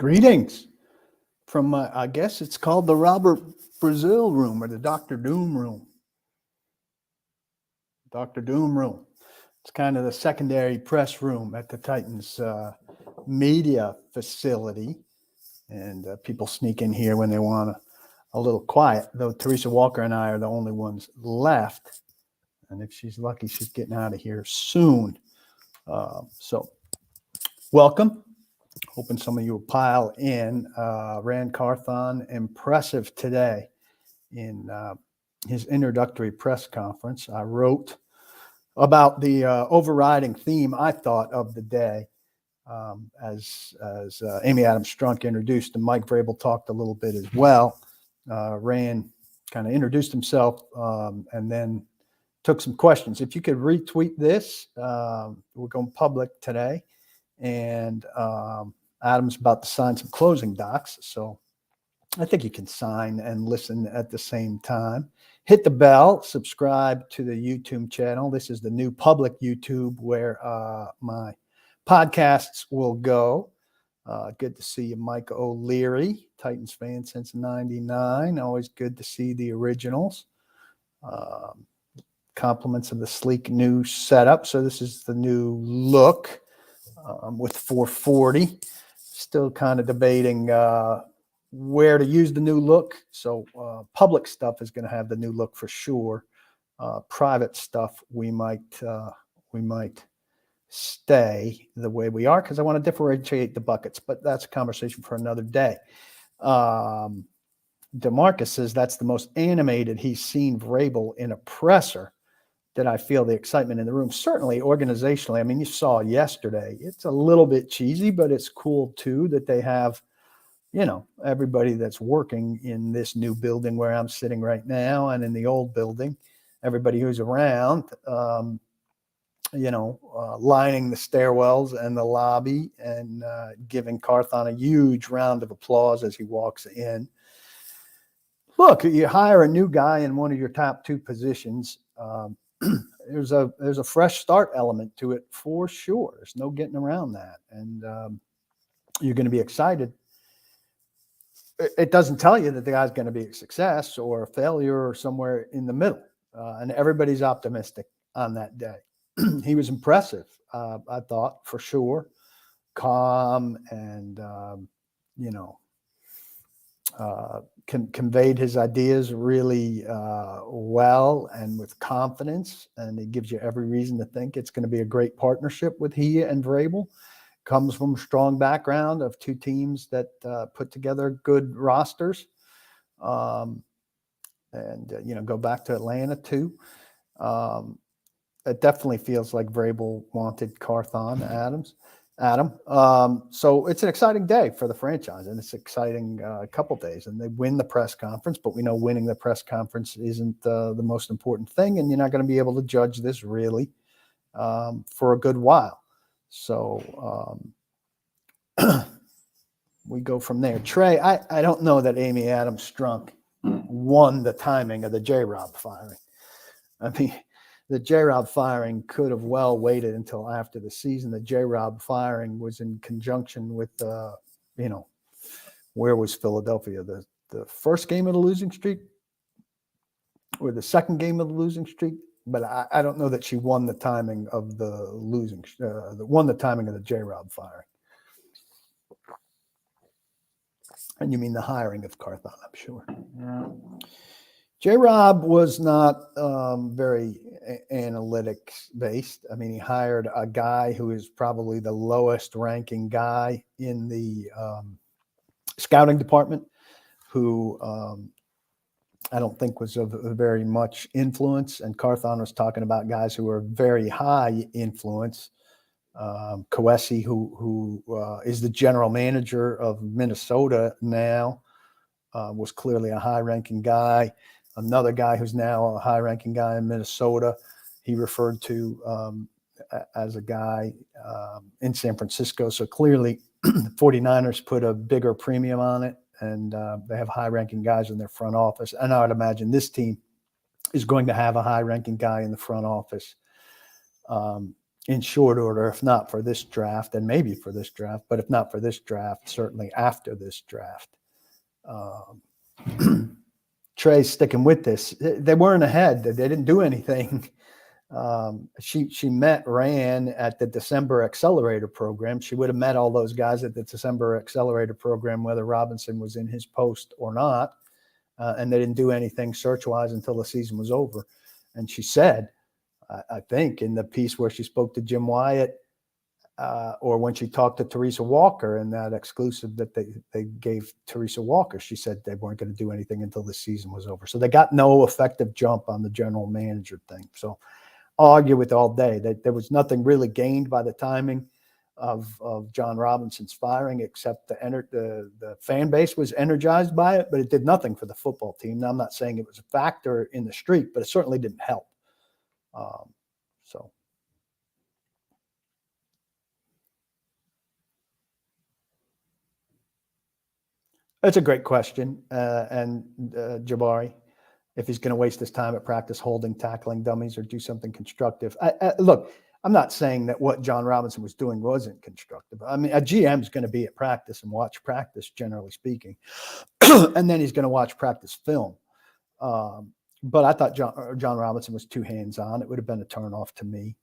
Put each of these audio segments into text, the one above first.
Greetings from, I guess it's called the Robert Brazil room or the Dr. Doom room. Dr. Doom room. It's kind of the secondary press room at the Titans media facility. And people sneak in here when they want a little quiet, though Teresa Walker and I are the only ones left. And if she's lucky, she's getting out of here soon. So welcome. Hoping some of you will pile in. Rand Carthon, impressive today in his introductory press conference. I wrote about the overriding theme, I thought, of the day as Amy Adams Strunk introduced, and Mike Vrabel talked a little bit as well. Rand kind of introduced himself and then took some questions. If you could retweet this, we're going public today. And Adam's about to sign some closing docs, so I think you can sign and listen at the same time. Hit the bell, subscribe to the YouTube channel. This is the new public YouTube where my podcasts will go. Good to see you, Mike O'Leary, Titans fan since '99. Always good to see the originals. Compliments of the sleek new setup. So this is the new look. With 440, still kind of debating where to use the new look. So public stuff is going to have the new look for sure. Private stuff we might stay the way we are because I want to differentiate the buckets, but that's a conversation for another day. DeMarcus says that's the most animated he's seen Vrabel in a presser. Did I feel the excitement in the room? Certainly organizationally. I mean, you saw yesterday, it's a little bit cheesy, but it's cool too that they have, everybody that's working in this new building where I'm sitting right now and in the old building, everybody who's around, lining the stairwells and the lobby and giving Carthon a huge round of applause as he walks in. Look, you hire a new guy in one of your top two positions. There's a fresh start element to it for sure. There's no getting around that. And you're going to be excited. It doesn't tell you that the guy's going to be a success or a failure or somewhere in the middle. And everybody's optimistic on that day. He was impressive, I thought, for sure. Calm and, conveyed his ideas really well and with confidence, and it gives you every reason to think it's going to be a great partnership with he and Vrabel. Comes from a strong background of two teams that put together good rosters, and go back to Atlanta too. It definitely feels like Vrabel wanted Carthon, Adam. So it's an exciting day for the franchise, and it's exciting couple days. And they win the press conference, but we know winning the press conference isn't the most important thing, and you're not going to be able to judge this really for a good while. So we go from there. Trey, I don't know that Amy Adams Strunk won the timing of the J-Rob firing. I mean, the J-Rob firing could have well waited until after the season. The J-Rob firing was in conjunction with, where was Philadelphia? The first game of the losing streak or the second game of the losing streak? But I don't know that she won the timing of the timing of the J-Rob firing. And you mean the hiring of Carthon, I'm sure. Yeah. J-Rob was not very analytics based. I mean, he hired a guy who is probably the lowest ranking guy in the scouting department, who I don't think was of very much influence. And Carthon was talking about guys who were very high influence. Coesi, who is the general manager of Minnesota now, was clearly a high-ranking guy. Another guy who's now a high-ranking guy in Minnesota, he referred to as a guy in San Francisco. So clearly, the 49ers put a bigger premium on it, and they have high-ranking guys in their front office. And I would imagine this team is going to have a high-ranking guy in the front office in short order, if not for this draft, and maybe for this draft, but if not for this draft, certainly after this draft. Trey's sticking with this. They weren't ahead. They didn't do anything. She met Rand at the December Accelerator program. She would have met all those guys at the December Accelerator program, whether Robinson was in his post or not. And they didn't do anything search-wise until the season was over. And she said, I think in the piece where she spoke to Jim Wyatt, or when she talked to Teresa Walker in that exclusive that they gave Teresa Walker, she said they weren't going to do anything until the season was over. So they got no effective jump on the general manager thing. So I'll argue with all day that there was nothing really gained by the timing of John Robinson's firing, except the fan base was energized by it, but it did nothing for the football team. Now, I'm not saying it was a factor in the streak, but it certainly didn't help. So. That's a great question. And Jabari, if he's going to waste his time at practice holding, tackling dummies, or do something constructive. Look, I'm not saying that what John Robinson was doing wasn't constructive. I mean, a GM is going to be at practice and watch practice, generally speaking, and then he's going to watch practice film. But I thought John Robinson was too hands-on. It would have been a turnoff to me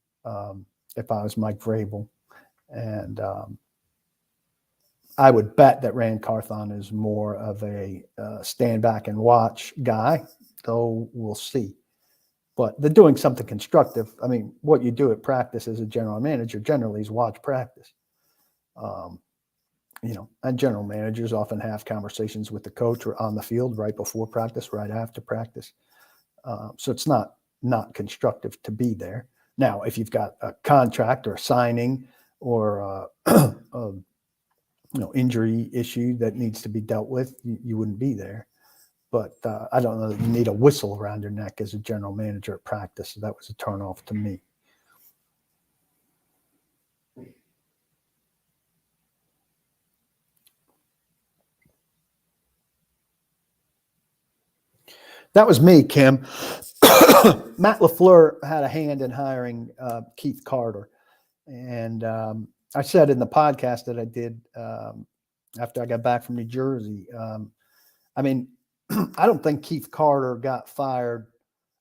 if I was Mike Vrabel. And I would bet that Rand Carthon is more of a stand back and watch guy, though we'll see. But they're doing something constructive. I mean, what you do at practice as a general manager generally is watch practice. And general managers often have conversations with the coach or on the field right before practice, right after practice. So it's not constructive to be there. Now, if you've got a contract or a signing or injury issue that needs to be dealt with, you wouldn't be there. But I don't know that you need a whistle around your neck as a general manager at practice. So that was a turnoff to me. That was me, Kim. Matt LaFleur had a hand in hiring Keith Carter. And I said in the podcast that I did after I got back from New Jersey, I don't think Keith Carter got fired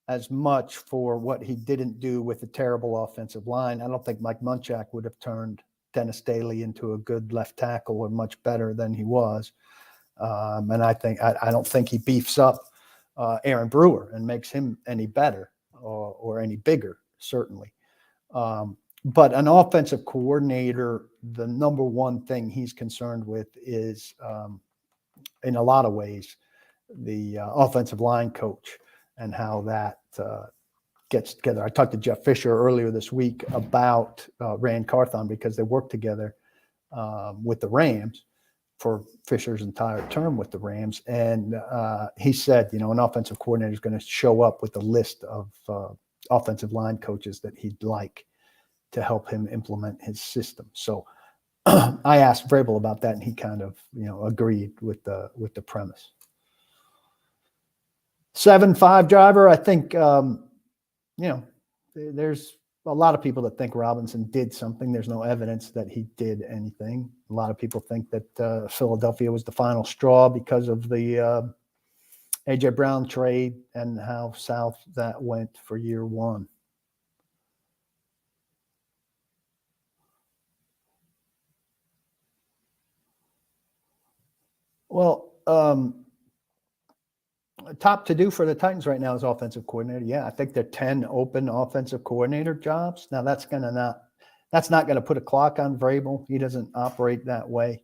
as much for what he didn't do with a terrible offensive line. I don't think Mike Munchak would have turned Dennis Daly into a good left tackle or much better than he was. And I don't think he beefs up Aaron Brewer and makes him any better or any bigger, certainly. But an offensive coordinator, the number one thing he's concerned with is, in a lot of ways, the offensive line coach and how that gets together. I talked to Jeff Fisher earlier this week about Rand Carthon because they worked together with the Rams for Fisher's entire term with the Rams. And he said, an offensive coordinator is going to show up with a list of offensive line coaches that he'd like to help him implement his system. So I asked Vrabel about that, and he kind of, agreed with the premise. 7-5 driver. I think, there's a lot of people that think Robinson did something. There's no evidence that he did anything. A lot of people think that Philadelphia was the final straw because of the A.J. Brown trade and how south that went for year one. Well, top to do for the Titans right now is offensive coordinator. Yeah, I think there are 10 open offensive coordinator jobs. Now that's not going to put a clock on Vrabel. He doesn't operate that way.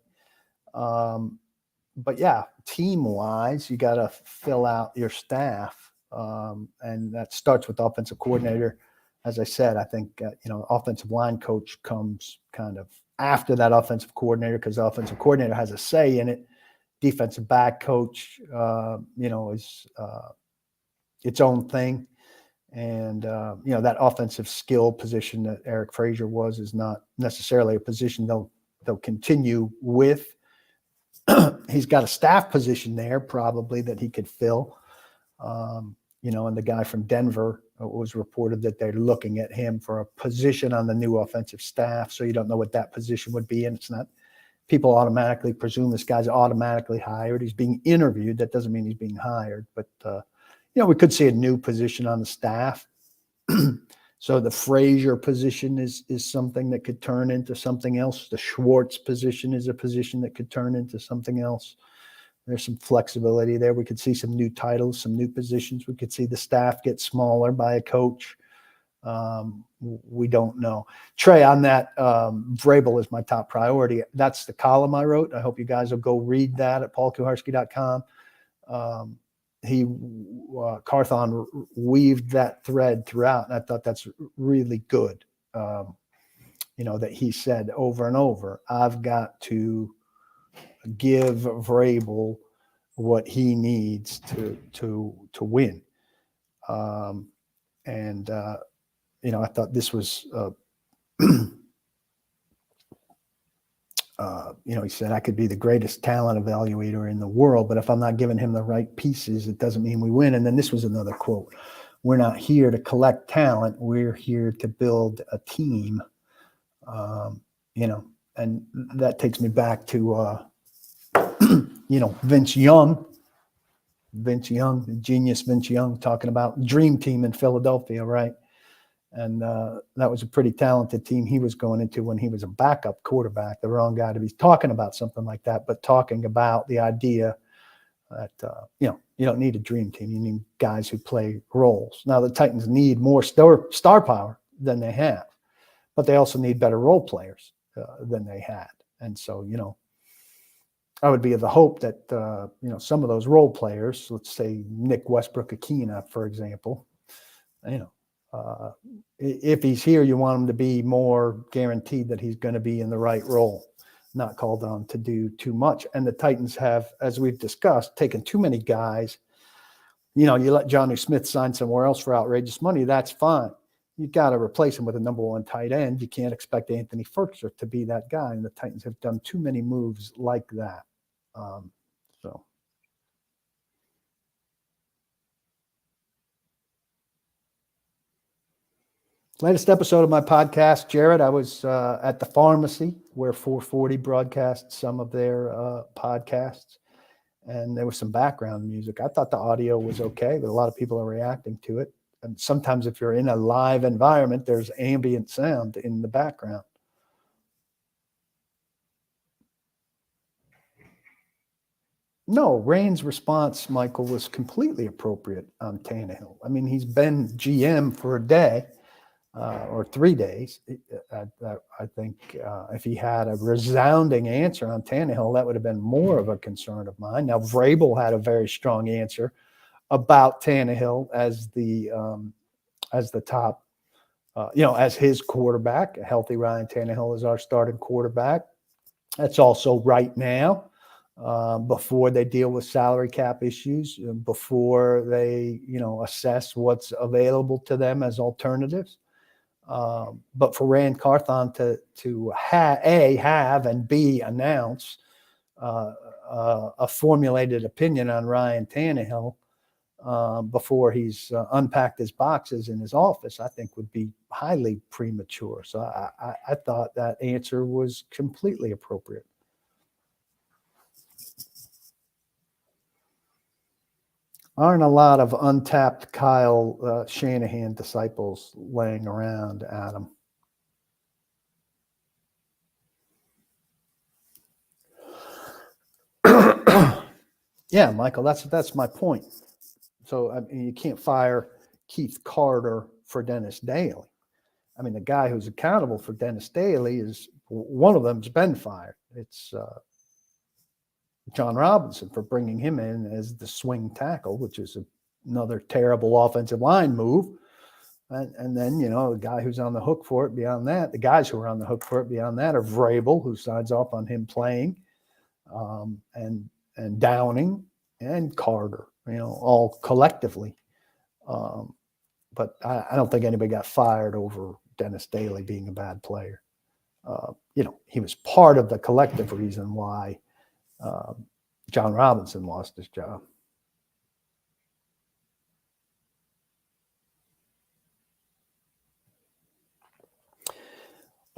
But yeah, team-wise, you got to fill out your staff, and that starts with offensive coordinator. As I said, I think offensive line coach comes kind of after that offensive coordinator because the offensive coordinator has a say in it. Defensive back coach, is its own thing. And, that offensive skill position that Eric Frazier was is not necessarily a position they'll continue with. He's got a staff position there probably that he could fill. And the guy from Denver it was reported that they're looking at him for a position on the new offensive staff. So you don't know what that position would be. And it's not, people automatically presume this guy's automatically hired. He's being interviewed. That doesn't mean he's being hired. But, we could see a new position on the staff. So the Frazier position is something that could turn into something else. The Schwartz position is a position that could turn into something else. There's some flexibility there. We could see some new titles, some new positions. We could see the staff get smaller by a coach. We don't know. Trey, on that, Vrabel is my top priority. That's the column I wrote. I hope you guys will go read that at paulkuharski.com. Carthon weaved that thread throughout, and I thought that's really good. That he said over and over, I've got to give Vrabel what he needs to win. I thought this was, he said, I could be the greatest talent evaluator in the world, but if I'm not giving him the right pieces, it doesn't mean we win. And then this was another quote. We're not here to collect talent. We're here to build a team. And that takes me back to, Vince Young, the genius Vince Young, talking about dream team in Philadelphia, right? And that was a pretty talented team he was going into when he was a backup quarterback. The wrong guy to be talking about something like that, but talking about the idea that, you don't need a dream team. You need guys who play roles. Now, the Titans need more star power than they have, but they also need better role players than they had. And so, I would be of the hope that, some of those role players, let's say Nick Westbrook-Akina, for example, if he's here, you want him to be more guaranteed that he's going to be in the right role, not called on to do too much. And the Titans have, as we've discussed, taken too many guys. You let Jonnu Smith sign somewhere else for outrageous money, that's fine. You've got to replace him with a number one tight end. You can't expect Anthony Firkser to be that guy. And the Titans have done too many moves like that. Latest episode of my podcast, Jared, I was at the pharmacy where 440 broadcasts some of their podcasts, and there was some background music. I thought the audio was okay, but a lot of people are reacting to it. And sometimes if you're in a live environment, there's ambient sound in the background. No, Rain's response, Michael, was completely appropriate on Tannehill. I mean, he's been GM for a day. Or 3 days. I think if he had a resounding answer on Tannehill, that would have been more of a concern of mine. Now, Vrabel had a very strong answer about Tannehill as the top, as his quarterback. A healthy Ryan Tannehill is our starting quarterback. That's also right now, before they deal with salary cap issues, before they, assess what's available to them as alternatives. But for Rand Carthon to have and B, announce a formulated opinion on Ryan Tannehill before he's unpacked his boxes in his office, I think would be highly premature. So I thought that answer was completely appropriate. Aren't a lot of untapped Kyle Shanahan disciples laying around, Adam? Yeah, Michael, that's my point. So I mean, you can't fire Keith Carter for Dennis Daly. I mean, the guy who's accountable for Dennis Daly is one of them's been fired. It's John Robinson for bringing him in as the swing tackle, which is another terrible offensive line move. And then, the guy who's on the hook for it beyond that, the guys who are on the hook for it beyond that are Vrabel, who signs off on him playing, and Downing and Carter, all collectively. But I don't think anybody got fired over Dennis Daly being a bad player. He was part of the collective reason why John Robinson lost his job.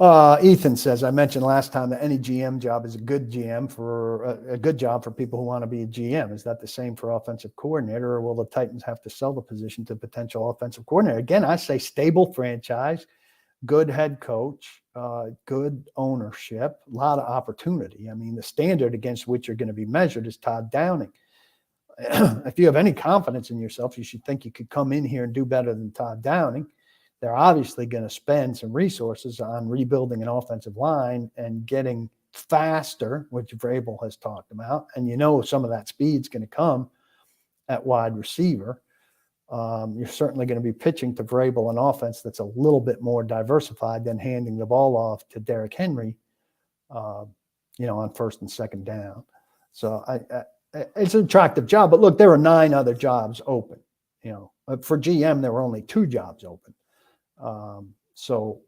Ethan says, I mentioned last time that any GM job is a good GM for a good job for people who want to be a GM. Is that the same for offensive coordinator, or will the Titans have to sell the position to potential offensive coordinator? Again, I say stable franchise, good head coach, good ownership, a lot of opportunity. I mean, the standard against which you're going to be measured is Todd Downing. If you have any confidence in yourself, you should think you could come in here and do better than Todd Downing. They're obviously going to spend some resources on rebuilding an offensive line and getting faster, which Vrabel has talked about. And some of that speed's going to come at wide receiver. You're certainly going to be pitching to Vrabel an offense that's a little bit more diversified than handing the ball off to Derrick Henry, on first and second down. So it's an attractive job. But look, there are 9 other jobs open. For GM, there were only 2 jobs open. So,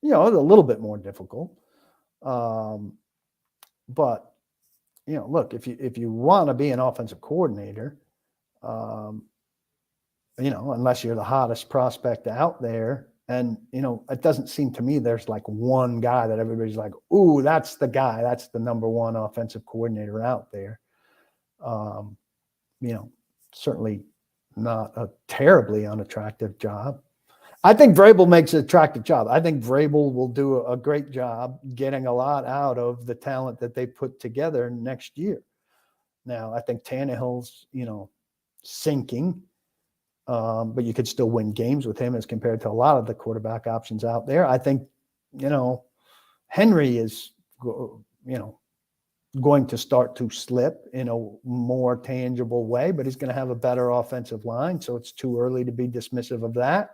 it's a little bit more difficult. But, look, if you want to be an offensive coordinator, unless you're the hottest prospect out there, and, it doesn't seem to me there's like one guy that everybody's like, ooh, that's the guy, that's the number one offensive coordinator out there. Certainly not a terribly unattractive job. I think Vrabel makes an attractive job. I think Vrabel will do a great job getting a lot out of the talent that they put together next year. Now, I think Tannehill's, sinking, but you could still win games with him as compared to a lot of the quarterback options out there. I think, Henry is, going to start to slip in a more tangible way, but he's going to have a better offensive line, so it's too early to be dismissive of that.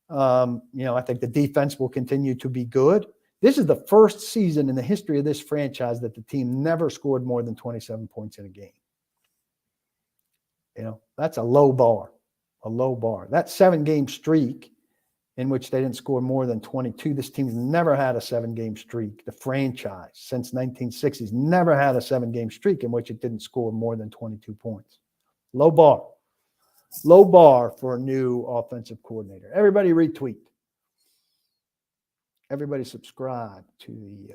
I think the defense will continue to be good. This is the first season in the history of this franchise that the team never scored more than 27 points in a game. That's a low bar. That 7-game streak in which they didn't score more than 22, this team's never had a 7-game streak. The franchise since 1960s never had a 7-game streak in which it didn't score more than 22 points. Low bar for a new offensive coordinator. Everybody retweet. Everybody subscribe to the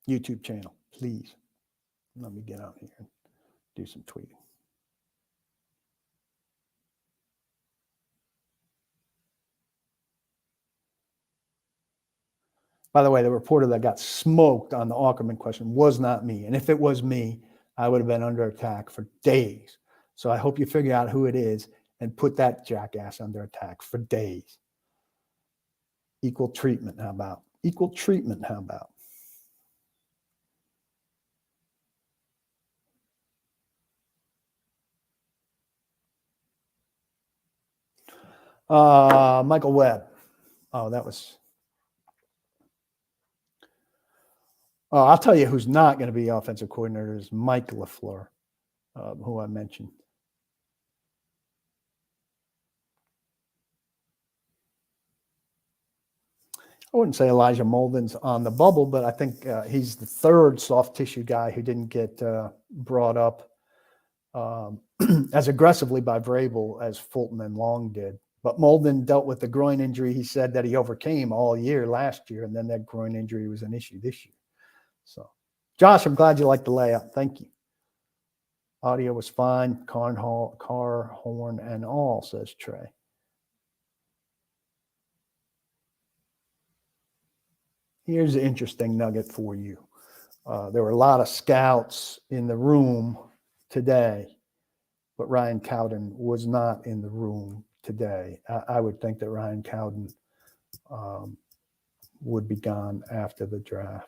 YouTube channel, please. Let me get out here and do some tweeting. By the way, the reporter that got smoked on the Ackerman question was not me. And if it was me, I would have been under attack for days. So I hope you figure out who it is and put that jackass under attack for days. Equal treatment, how about? Equal treatment, how about? Michael Webb. That was... I'll tell you who's not going to be offensive coordinator is Mike LaFleur, who I mentioned. I wouldn't say Elijah Molden's on the bubble, but I think he's the third soft tissue guy who didn't get brought up as aggressively by Vrabel as Fulton and Long did. But Molden dealt with the groin injury he said that he overcame all year last year, and then that groin injury was an issue this year. So, Josh, I'm glad you liked the layout. Thank you. Audio was fine. Car horn and all, says Trey. Here's an interesting nugget for you. There were a lot of scouts in the room today, but Ryan Cowden was not in the room today. I would think that Ryan Cowden would be gone after the draft.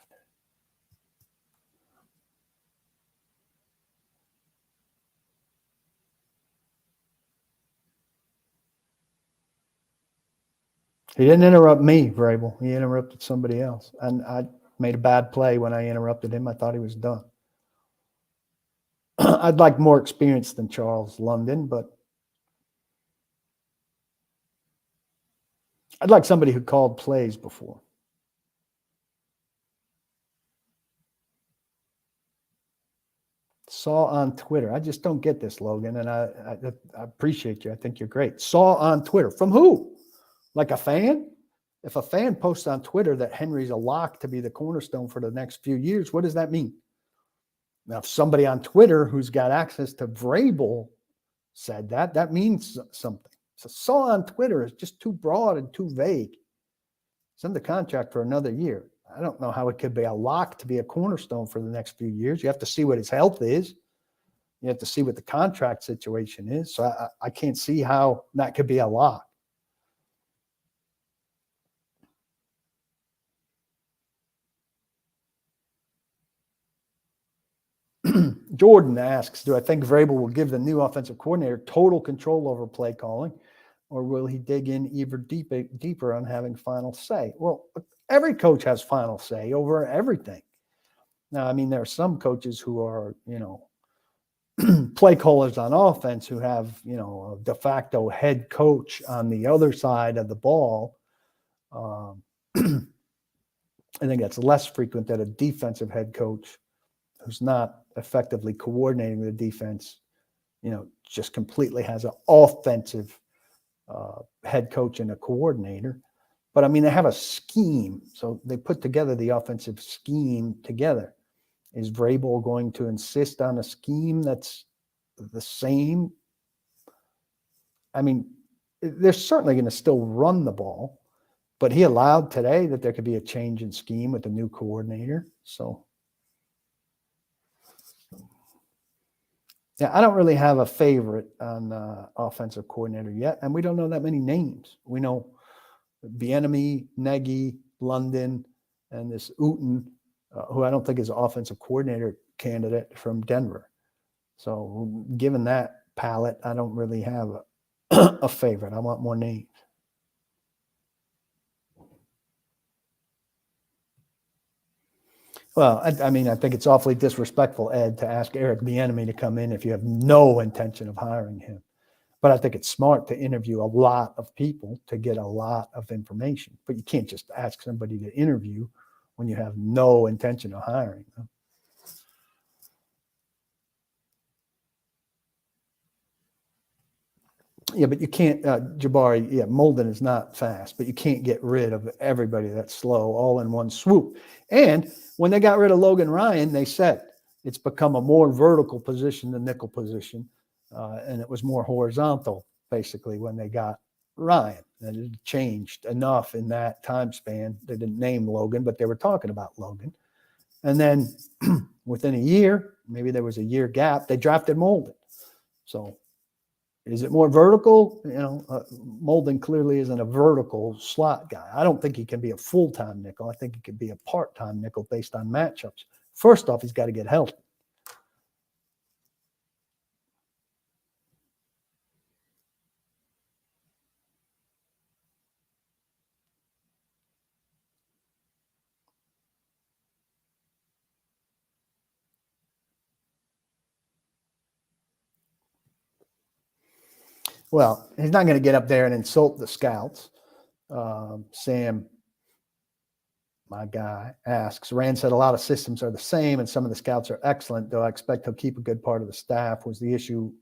He didn't interrupt me, Vrabel. He interrupted somebody else. And I made a bad play when I interrupted him. I thought he was done. I'd like more experience than Charles London, but I'd like somebody who called plays before. Saw on Twitter. I just don't get this, Logan, and I appreciate you. I think you're great. Saw on Twitter. From who? Like a fan? If a fan posts on Twitter that Henry's a lock to be the cornerstone for the next few years, what does that mean? Now, if somebody on Twitter who's got access to Vrabel said that, that means something. So saw on Twitter is just too broad and too vague. It's under contract for another year. I don't know how it could be a lock to be a cornerstone for the next few years. You have to see what his health is. You have to see what the contract situation is. So I can't see how that could be a lock. Jordan asks, do I think Vrabel will give the new offensive coordinator total control over play calling, or will he dig in even deeper on having final say? Well, every coach has final say over everything. Now, I mean, there are some coaches who are, play callers on offense who have, a de facto head coach on the other side of the ball. I think that's less frequent than a defensive head coach who's not effectively coordinating the defense, just completely has an offensive head coach and a coordinator. But I mean, they have a scheme. So they put together the offensive scheme together. Is Vrabel going to insist on a scheme that's the same? I mean, they're certainly going to still run the ball, but he allowed today that there could be a change in scheme with the new coordinator. So, yeah, I don't really have a favorite on offensive coordinator yet, and we don't know that many names. We know Bieniemy, Nagy, London, and this Uten, who I don't think is an offensive coordinator candidate from Denver. So given that palette, I don't really have a favorite. I want more names. Well, I mean, I think it's awfully disrespectful, Ed, to ask Eric Bieniemy to come in if you have no intention of hiring him. But I think it's smart to interview a lot of people to get a lot of information. But you can't just ask somebody to interview when you have no intention of hiring them. Yeah, but you can't, Jabari, Molden is not fast, but you can't get rid of everybody that's slow all in one swoop. And when they got rid of Logan Ryan, they said it's become a more vertical position than nickel position. And it was more horizontal, basically, when they got Ryan. And it changed enough in that time span. They didn't name Logan, but they were talking about Logan. And then within a year, maybe there was a year gap, they drafted Molden. So is it more vertical? Molden clearly isn't a vertical slot guy. I don't think he can be a full-time nickel. I think he could be a part-time nickel based on matchups. First off, he's got to get healthy. Well, he's not going to get up there and insult the scouts. Sam, my guy, asks, Rand said a lot of systems are the same and some of the scouts are excellent, though I expect he'll keep a good part of the staff. Was the issue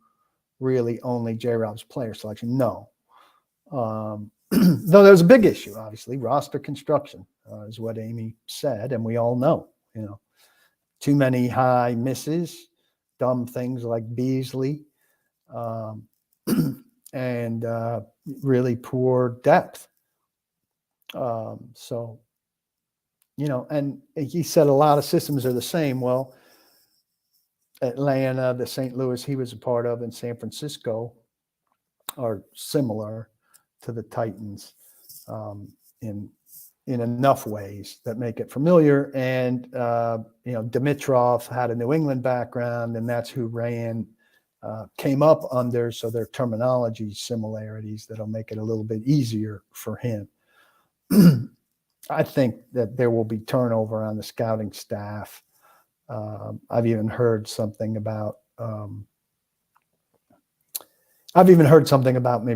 really only J-Rob's player selection? No. Though there's a big issue, obviously. Roster construction is what Amy said, and we all know, too many high misses, dumb things like Beasley, and really poor depth. So, and he said a lot of systems are the same. Well, Atlanta, the St. Louis he was a part of, and San Francisco are similar to the Titans in enough ways that make it familiar. And, Dimitrov had a New England background, and that's who Rand came up under. So there are terminology similarities that'll make it a little bit easier for him. I think that there will be turnover on the scouting staff. I've even heard something about maybe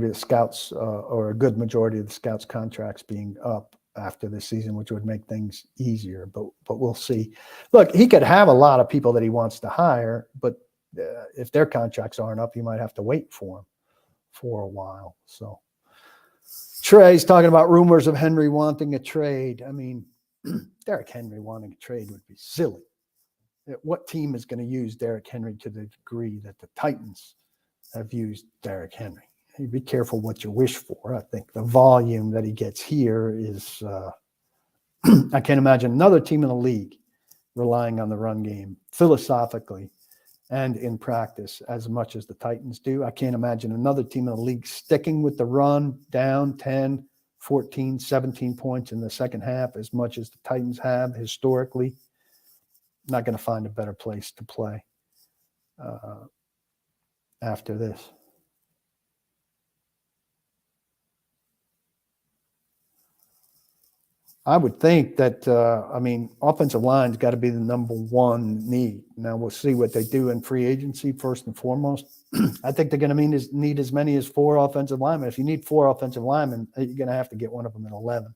the scouts or a good majority of the scouts' contracts being up after this season, which would make things easier. But we'll see. Look, he could have a lot of people that he wants to hire, but if their contracts aren't up, you might have to wait for them for a while. So Trey's talking about rumors of Henry wanting a trade. I mean, Derrick Henry wanting a trade would be silly. What team is going to use Derrick Henry to the degree that the Titans have used Derrick Henry? You be careful what you wish for. I think the volume that he gets here is, I can't imagine another team in the league relying on the run game philosophically and in practice as much as the Titans do. I can't imagine another team in the league sticking with the run down 10, 14, 17 points in the second half as much as the Titans have historically. Not going to find a better place to play after this. I would think that, offensive line's got to be the number one need. Now we'll see what they do in free agency first and foremost. I think they're going to need as many as 4 offensive linemen. If you need 4 offensive linemen, you're going to have to get one of them at 11,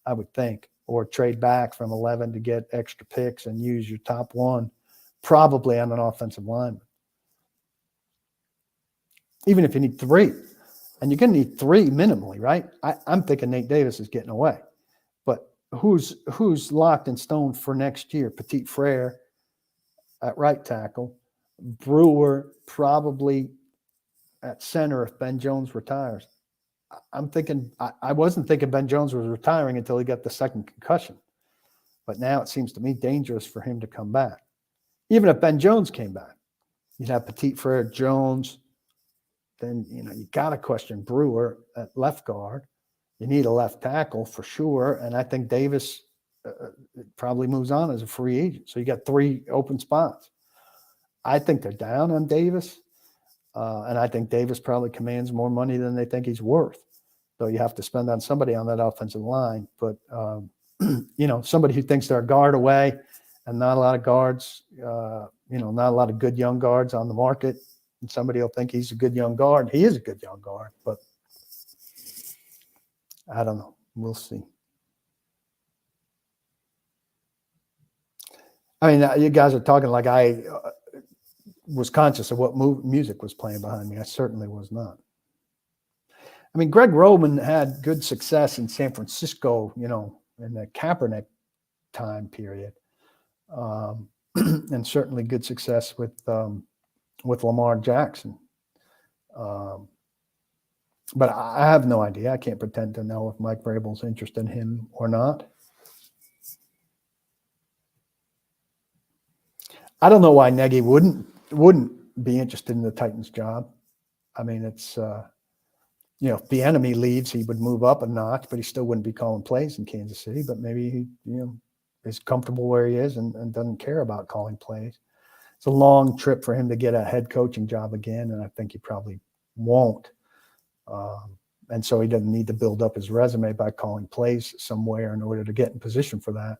I would think, or trade back from 11 to get extra picks and use your top one, probably on an offensive lineman. Even if you need 3, and you're going to need 3 minimally, right? I'm thinking Nate Davis is getting away. But who's locked in stone for next year? Petit Frere at right tackle, Brewer probably at center if Ben Jones retires. I'm thinking I wasn't thinking Ben Jones was retiring until he got the second concussion, but now it seems to me dangerous for him to come back. Even if Ben Jones came back, you'd have Petit Frere, Jones. Then you got to question Brewer at left guard. You need a left tackle for sure. And I think Davis probably moves on as a free agent. So you got 3 open spots. I think they're down on Davis. And I think Davis probably commands more money than they think he's worth. So you have to spend on somebody on that offensive line. But, somebody who thinks they're a guard away and not a lot of guards, not a lot of good young guards on the market. And somebody will think he's a good young guard. He is a good young guard, but I don't know. We'll see. I mean, you guys are talking like I was conscious of what music was playing behind me. I certainly was not. I mean, Greg Roman had good success in San Francisco, in the Kaepernick time period, and certainly good success with Lamar Jackson. But I have no idea. I can't pretend to know if Mike Vrabel's interested in him or not. I don't know why Nagy wouldn't be interested in the Titans job. I mean, it's if the enemy leaves, he would move up a notch, but he still wouldn't be calling plays in Kansas City. But maybe he, is comfortable where he is and doesn't care about calling plays. It's a long trip for him to get a head coaching job again, and I think he probably won't. And so he doesn't need to build up his resume by calling plays somewhere in order to get in position for that.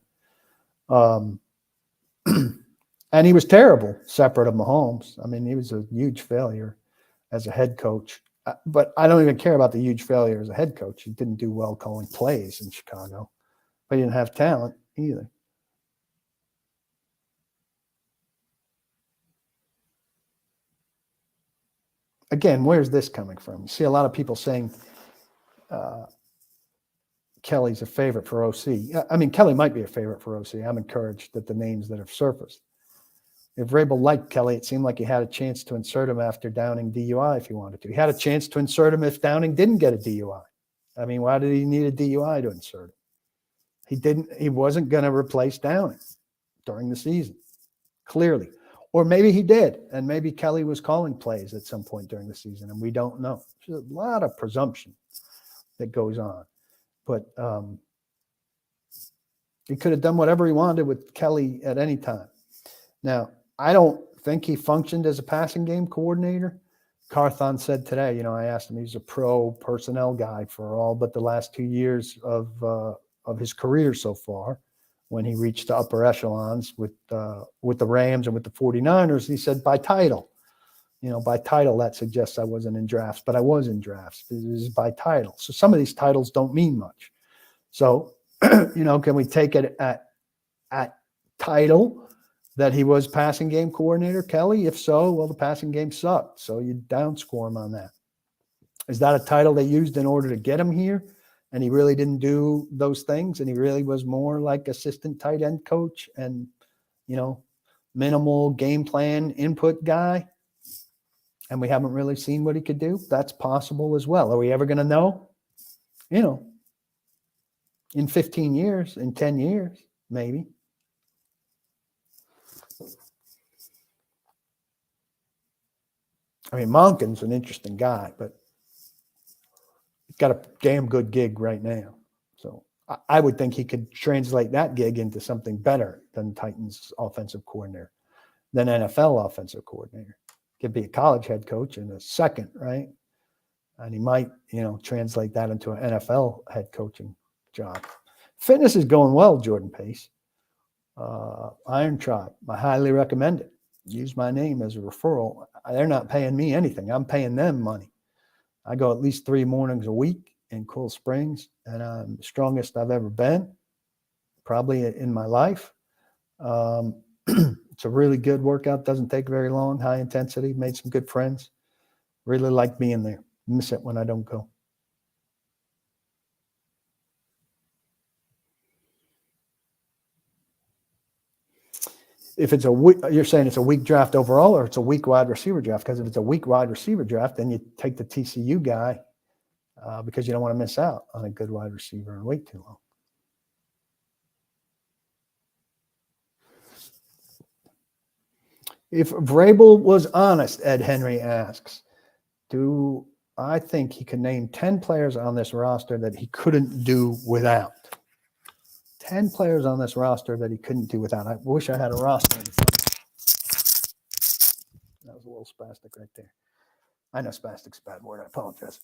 And he was terrible, separate of Mahomes. I mean, he was a huge failure as a head coach. But I don't even care about the huge failure as a head coach. He didn't do well calling plays in Chicago, but he didn't have talent either. Again, where's this coming from? You see a lot of people saying Kelly's a favorite for OC. I mean, Kelly might be a favorite for OC. I'm encouraged that the names that have surfaced. If Vrabel liked Kelly, it seemed like he had a chance to insert him after Downing DUI if he wanted to. He had a chance to insert him if Downing didn't get a DUI. I mean, why did he need a DUI to insert him? He wasn't going to replace Downing during the season, clearly. Or maybe he did, and maybe Kelly was calling plays at some point during the season, and we don't know. There's a lot of presumption that goes on. But he could have done whatever he wanted with Kelly at any time. Now, I don't think he functioned as a passing game coordinator. Carthon said today, I asked him, he's a pro personnel guy for all but the last 2 years of his career so far, when he reached the upper echelons with the Rams and with the 49ers. He said, by title. By title, that suggests I wasn't in drafts, but I was in drafts. This is by title. So some of these titles don't mean much. So, can we take it at title that he was passing game coordinator, Kelly? If so, well, the passing game sucked. So you downscore him on that. Is that a title they used in order to get him here? And he really didn't do those things. And he really was more like assistant tight end coach and, minimal game plan input guy. And we haven't really seen what he could do. That's possible as well. Are we ever going to know? In 15 years, in 10 years, maybe. I mean, Monken's an interesting guy, but he's got a damn good gig right now. So I would think he could translate that gig into something better than Titans offensive coordinator, than NFL offensive coordinator. Could be a college head coach in a second, right? And he might, translate that into an NFL head coaching job. Fitness is going well, Jordan Pace. Iron Tribe, I highly recommend it. Use my name as a referral. They're not paying me anything. I'm paying them money. I go at least 3 mornings a week in Cool Springs, and I'm the strongest I've ever been, probably in my life. It's a really good workout. Doesn't take very long, high intensity, made some good friends. Really like being there. Miss it when I don't go. If it's you're saying it's a weak draft overall, or it's a weak wide receiver draft? Because if it's a weak wide receiver draft, then you take the TCU guy because you don't want to miss out on a good wide receiver and wait too long. If Vrabel was honest, Ed Henry asks, do I think he can name 10 players on this roster that he couldn't do without? 10 players on this roster that he couldn't do without. I wish I had a roster. That was a little spastic right there. I know spastic's a bad word. I apologize.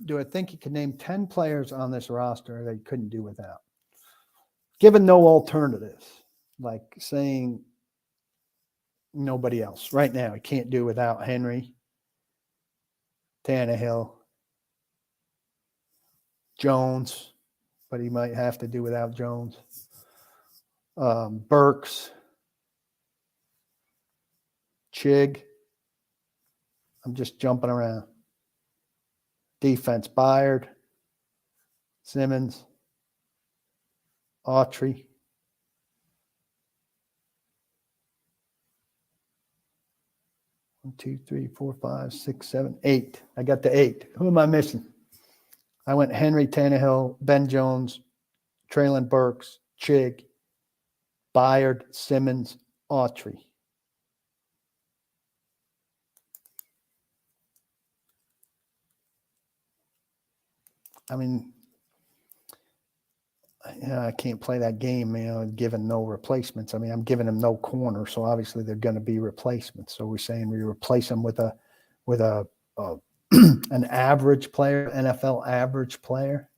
Do I think he could name 10 players on this roster that he couldn't do without? Given no alternatives, like saying nobody else. Right now, he can't do without Henry, Tannehill, Jones, but he might have to do without Jones. Burks, Chig. I'm just jumping around. Defense, Byard, Simmons, Autry. One, 2, 3, 4, 5, 6, 7, 8. I got the 8. Who am I missing? I went Henry, Tannehill, Ben Jones, Traylon Burks, Chig, Byard, Simmons, Autry. I mean, I can't play that game, given no replacements. I mean, I'm giving them no corner, so obviously they're going to be replacements. So we're saying we replace them with a an average player, NFL average player.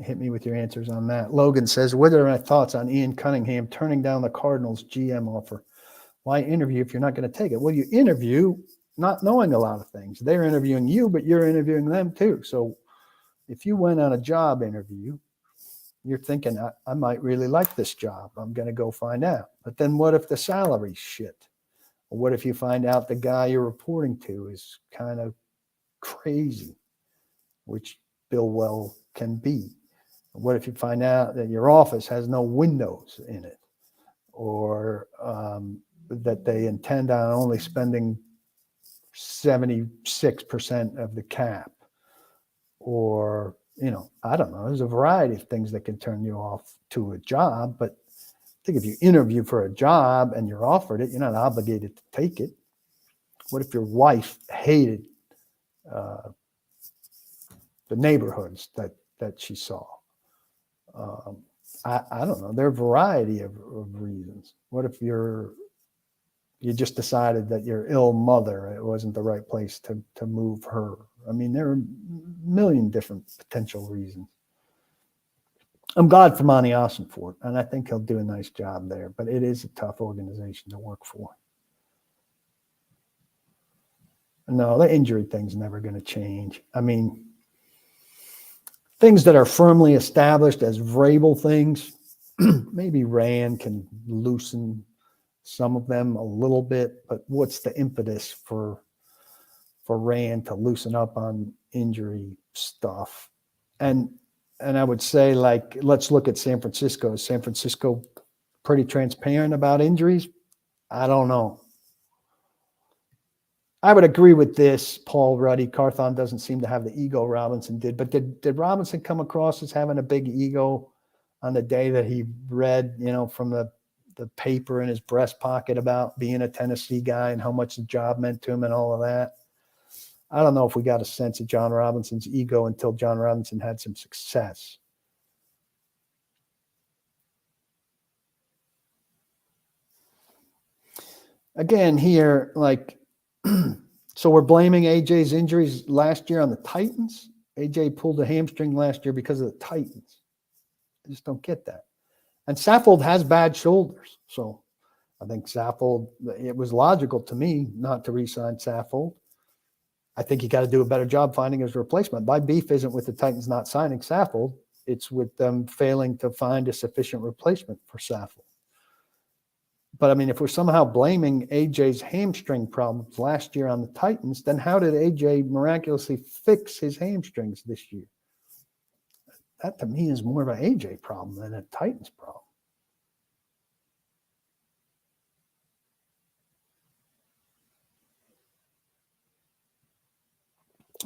Hit me with your answers on that. Logan says, what are my thoughts on Ian Cunningham turning down the Cardinals GM offer? Why interview if you're not going to take it? Well, you interview not knowing a lot of things. They're interviewing you, but you're interviewing them too. So if you went on a job interview, you're thinking, I might really like this job. I'm going to go find out. But then what if the salary's shit? Or what if you find out the guy you're reporting to is kind of crazy, which Bill Well can be? What if you find out that your office has no windows in it, or that they intend on only spending 76% of the cap, or, I don't know. There's a variety of things that can turn you off to a job, but I think if you interview for a job and you're offered it, you're not obligated to take it. What if your wife hated the neighborhoods that she saw? I don't know. There are a variety of reasons. What if you just decided that your ill mother, it wasn't the right place to move her? I mean, there are a million different potential reasons. I'm glad for Monty Ossenfort, and I think he'll do a nice job there, but it is a tough organization to work for. No, the injury thing's never going to change. I mean, things that are firmly established as Vrabel things, maybe Rand can loosen some of them a little bit, but what's the impetus for Rand to loosen up on injury stuff? And I would say, like, let's look at San Francisco. Is San Francisco pretty transparent about injuries? I don't know. I would agree with this, Paul Ruddy. Carthon doesn't seem to have the ego Robinson did, but did Robinson come across as having a big ego on the day that he read, from the paper in his breast pocket about being a Tennessee guy and how much the job meant to him and all of that? I don't know if we got a sense of John Robinson's ego until John Robinson had some success. Again, here, like, so we're blaming AJ's injuries last year on the Titans. AJ pulled a hamstring last year because of the Titans. I just don't get that. And Saffold has bad shoulders. So I think Saffold, it was logical to me not to re-sign Saffold. I think you got to do a better job finding his replacement. My beef isn't with the Titans not signing Saffold. It's with them failing to find a sufficient replacement for Saffold. But I mean, if we're somehow blaming AJ's hamstring problems last year on the Titans, then how did AJ miraculously fix his hamstrings this year? That to me is more of an AJ problem than a Titans problem.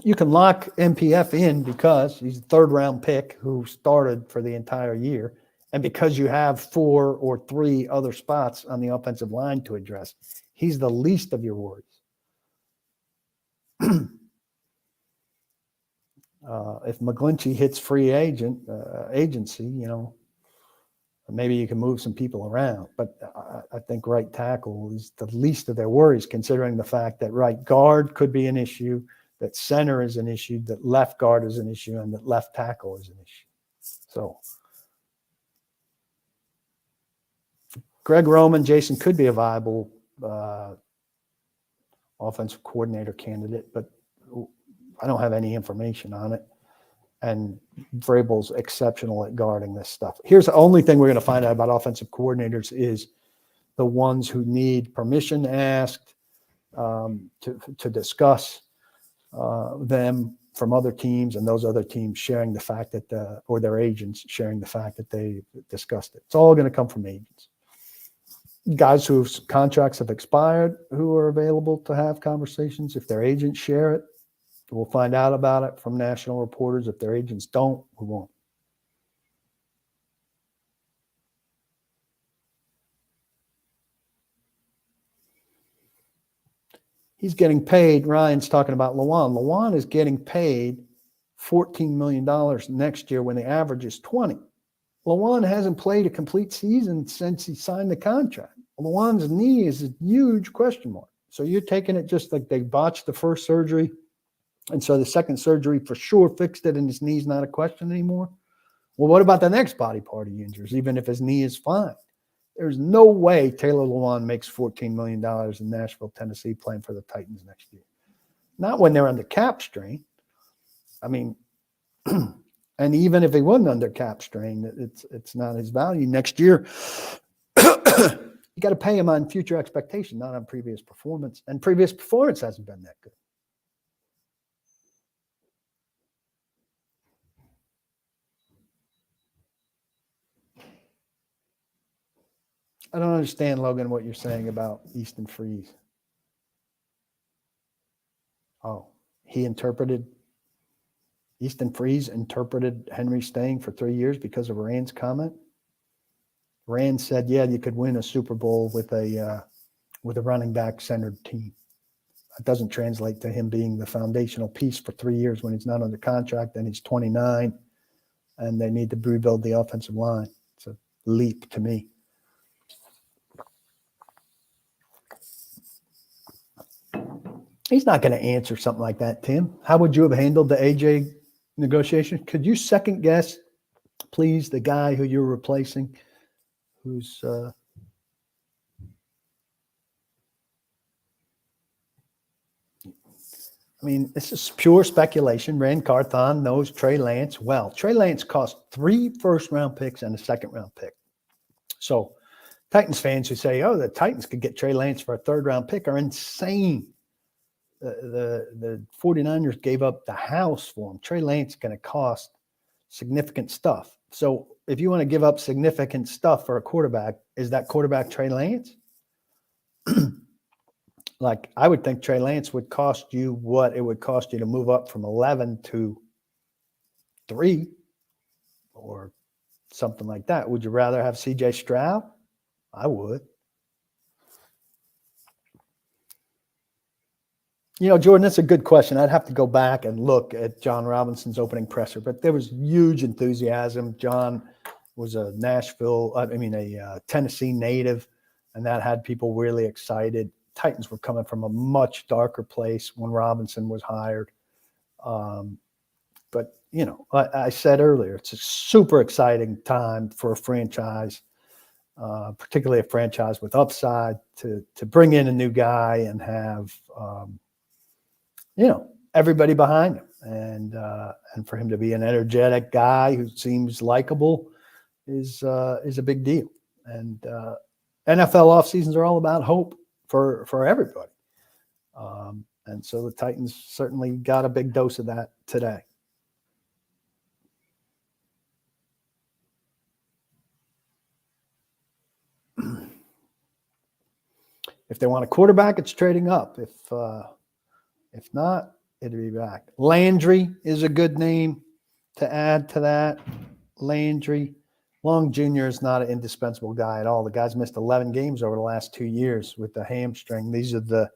You can lock MPF in because he's a third-round pick who started for the entire year, and because you have 4 or 3 other spots on the offensive line to address. He's the least of your worries. If McGlinchey hits free agency, maybe you can move some people around. But I think right tackle is the least of their worries, considering the fact that right guard could be an issue, that center is an issue, that left guard is an issue, and that left tackle is an issue. So Greg Roman, Jason, could be a viable offensive coordinator candidate, but I don't have any information on it. And Vrabel's exceptional at guarding this stuff. Here's the only thing we're going to find out about offensive coordinators is the ones who need permission asked to discuss them from other teams, and those other teams sharing the fact that, or their agents sharing the fact that they discussed it. It's all going to come from agents. Guys whose contracts have expired who are available to have conversations, if their agents share it, we'll find out about it from national reporters. If their agents don't, we won't. He's getting paid. Ryan's talking about Lewan. Lewan is getting paid $14 million next year when the average is 20. Lewan hasn't played a complete season since he signed the contract. Lewan's knee is a huge question mark. So you're taking it just like they botched the first surgery, and so the second surgery for sure fixed it, and his knee's not a question anymore. Well, what about the next body part he injures, even if his knee is fine? There's no way Taylor Lewan makes $14 million in Nashville, Tennessee, playing for the Titans next year. Not when they're under cap strain. I mean, and even if he wasn't under cap strain, it's not his value next year. You got to pay him on future expectation, not on previous performance. And previous performance hasn't been that good. I don't understand, Logan, what you're saying about Easton Freeze. Oh, Easton Freeze interpreted Henry staying for 3 years because of Rand's comment. Rand said, yeah, you could win a Super Bowl with a running back centered team. That doesn't translate to him being the foundational piece for 3 years when he's not under contract and he's 29 and they need to rebuild the offensive line. It's a leap to me. He's not going to answer something like that, Tim. How would you have handled the AJ negotiation? Could you second guess, please, the guy who you're replacing, who's I mean, this is pure speculation. Rand Carthon knows Trey Lance well. Trey Lance cost 3 first-round picks and a second-round pick. So Titans fans who say, oh, the Titans could get Trey Lance for a third-round pick are insane. The 49ers gave up the house for him. Trey Lance is going to cost significant stuff. So if you want to give up significant stuff for a quarterback, is that quarterback Trey Lance? Like, I would think Trey Lance would cost you what it would cost you to move up from 11 to 3 or something like that. Would you rather have CJ Stroud? I would. You know, Jordan, that's a good question. I'd have to go back and look at John Robinson's opening presser, but there was huge enthusiasm. John was a Tennessee native, and that had people really excited. Titans were coming from a much darker place when Robinson was hired. But, you know, I said earlier, it's a super exciting time for a franchise, particularly a franchise with upside, to bring in a new guy and have, everybody behind him. And for him to be an energetic guy who seems likable is a big deal. And NFL off seasons are all about hope for everybody. And so the Titans certainly got a big dose of that today. If they want a quarterback, it's trading up. If not, it'll be back. Landry is a good name to add to that. Landry. Long Jr. is not an indispensable guy at all. The guy's missed 11 games over the last 2 years with the hamstring. These are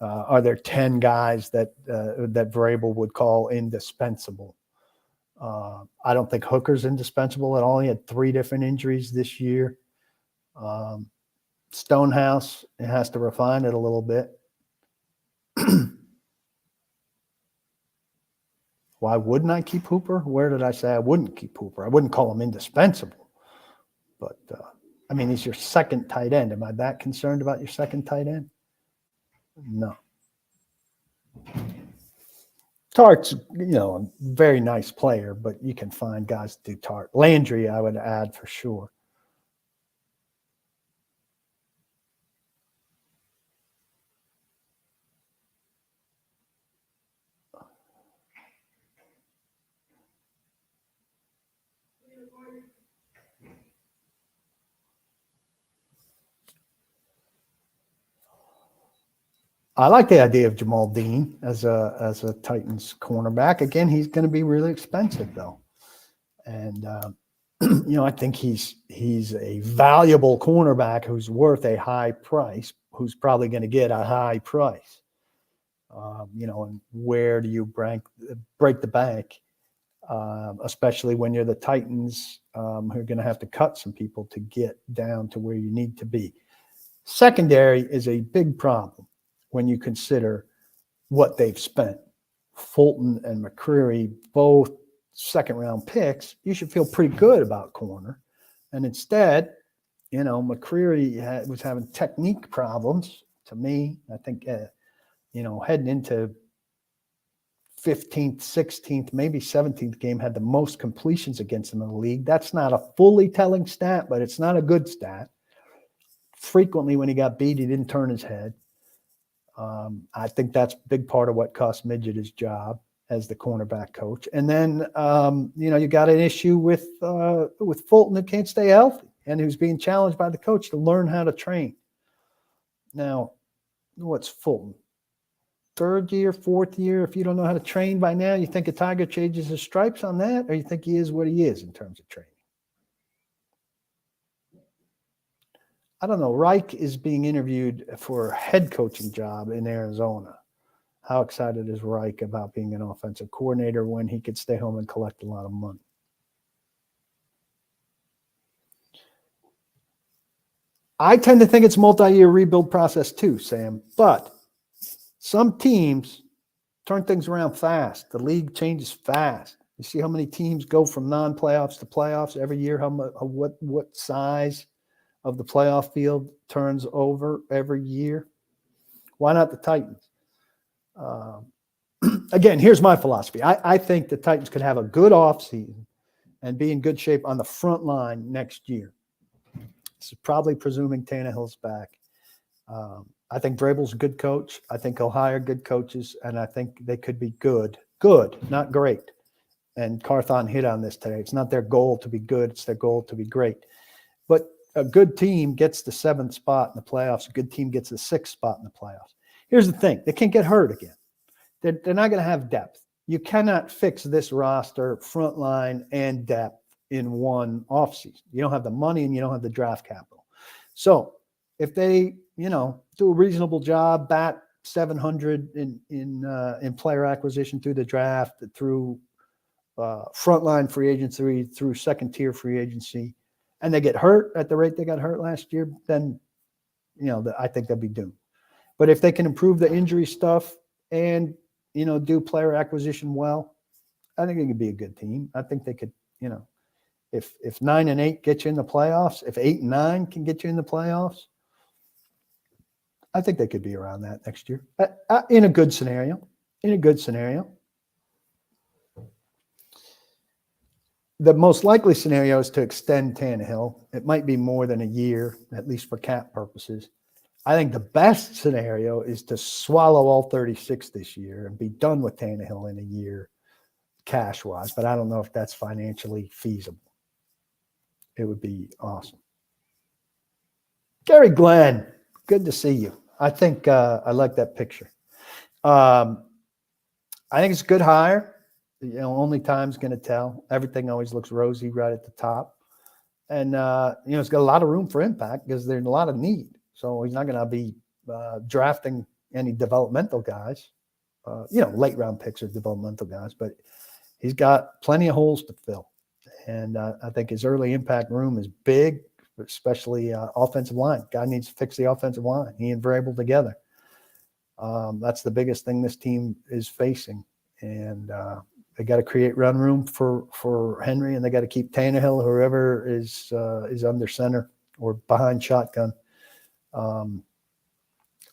are there 10 guys that Vrabel would call indispensable? I don't think Hooker's indispensable at all. He had 3 different injuries this year. Stonehouse, it has to refine it a little bit. Why wouldn't I keep Hooper? Where did I say I wouldn't keep Hooper? I wouldn't call him indispensable. But, he's your second tight end. Am I that concerned about your second tight end? No. Tart's, a very nice player, but you can find guys to do Tart. Landry, I would add for sure. I like the idea of Jamal Dean as a Titans cornerback. Again, he's going to be really expensive though, and I think he's a valuable cornerback who's worth a high price, who's probably going to get a high price. And where do you break the bank, especially when you're the Titans, who are going to have to cut some people to get down to where you need to be. Secondary is a big problem when you consider what they've spent. Fulton and McCreary, both second-round picks, you should feel pretty good about corner. And instead, McCreary was having technique problems to me. I think, heading into 15th, 16th, maybe 17th game, had the most completions against him in the league. That's not a fully telling stat, but it's not a good stat. Frequently when he got beat, he didn't turn his head. I think that's a big part of what cost Midget his job as the cornerback coach. And then, you got an issue with Fulton who can't stay healthy and who's being challenged by the coach to learn how to train. Now, what's Fulton? 3rd year, 4th year? If you don't know how to train by now, you think a Tiger changes his stripes on that, or you think he is what he is in terms of training? I don't know. Reich is being interviewed for a head coaching job in Arizona. How excited is Reich about being an offensive coordinator when he could stay home and collect a lot of money? I tend to think it's a multi-year rebuild process too, Sam. But some teams turn things around fast. The league changes fast. You see how many teams go from non-playoffs to playoffs every year? What size of the playoff field turns over every year? Why not the Titans? again, here's my philosophy. I think the Titans could have a good offseason and be in good shape on the front line next year. This is probably presuming Tannehill's back. I think Vrabel's a good coach. I think he'll hire good coaches, and I think they could be good, not great. And Carthon hit on this today. It's not their goal to be good. It's their goal to be great. But a good team gets the 7th spot in the playoffs. A good team gets the 6th spot in the playoffs. Here's the thing. They can't get hurt again. They're not going to have depth. You cannot fix this roster, front line, and depth in one offseason. You don't have the money and you don't have the draft capital. So if they, do a reasonable job, bat 700 in player acquisition through the draft, through frontline free agency, through second-tier free agency, and they get hurt at the rate they got hurt last year, then, I think they'll be doomed. But if they can improve the injury stuff and, do player acquisition well, I think it could be a good team. I think they could, if 9-8 get you in the playoffs, if 8-9 can get you in the playoffs, I think they could be around that next year in a good scenario. The most likely scenario is to extend Tannehill. It might be more than a year, at least for cap purposes. I think the best scenario is to swallow all 36 this year and be done with Tannehill in a year cash-wise, but I don't know if that's financially feasible. It would be awesome. Gary Glenn, good to see you. I think I like that picture. I think it's a good hire. Only time's going to tell. Everything always looks rosy right at the top. And, it's got a lot of room for impact because there's a lot of need. So he's not going to be drafting any developmental guys. Late round picks are developmental guys, but he's got plenty of holes to fill. And I think his early impact room is big, especially offensive line. Guy needs to fix the offensive line. He and Vrabel together. That's the biggest thing this team is facing. And they got to create run room for Henry, and they got to keep Tannehill, whoever is under center or behind shotgun,